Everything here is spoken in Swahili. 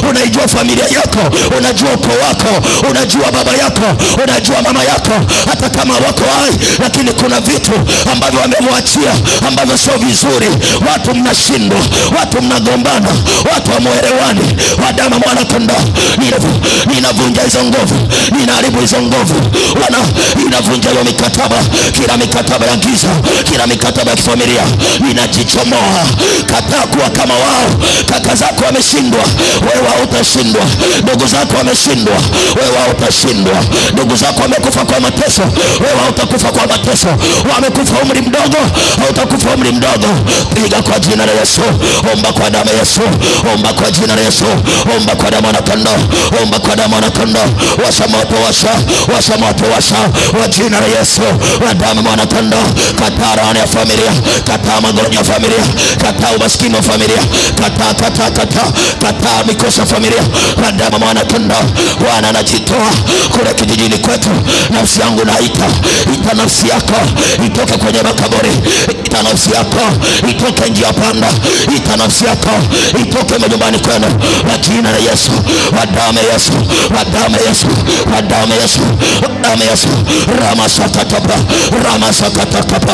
unaijua familia yako, unajua ukoo wako, unajua baba yako, unajua mama yako, hata kama wako hai, lakini kuna vitu ambavyo wamemwachia ambavyo sio vizuri. Watu mnashindwa, watu mnagombana, watu hamuelewani. Wadamu mwana kondoo, ninavunja hizo nguvu, ninaharibu hizo nguvu. Ninavunja hiyo mikataba, kila mikataba ya giza, kila mikataba ya kifamilia, ninajichomoa. Kataa kuwa kama wao. Kaka zako wameshindwa, wewe hautashindwa. Ndugu zako wameshindwa, wewe hautashindwa. Ndugu zako wamekufa kwa mateso, wewe hautakufa kwa mateso. Wamekufa umri mdogo, hautakufa umri mdogo. Piga kwa jina la Yesu, omba kwa damu ya Yesu, omba kwa jina la Yesu, omba kwa damu ya kondoo, omba kwa damu ya kondoo. Washa moto, washa moto, washa kwa jina la Yesu, kwa damu ya kondoo. Kataa laana ya familia, kataa magonjwa ya familia, kataa umaskini wa familia, kataa mikosi ya familia, kwa damu ya kondoo. Bwana anajitoa kule kijijini kwetu. Nafsi yangu naita, ita nafsi yako itoke kwenye makaburi, ita nafsi yako itoke njia panda, ita nafsi yako itoke nyumbani kwenu, kwa jina la Yesu, kwa damu ya Yesu, kwa damu ya Yesu, kwa damu ya Yesu, kwa damu ya Yesu. Ramasakatapa, ramasakatapa.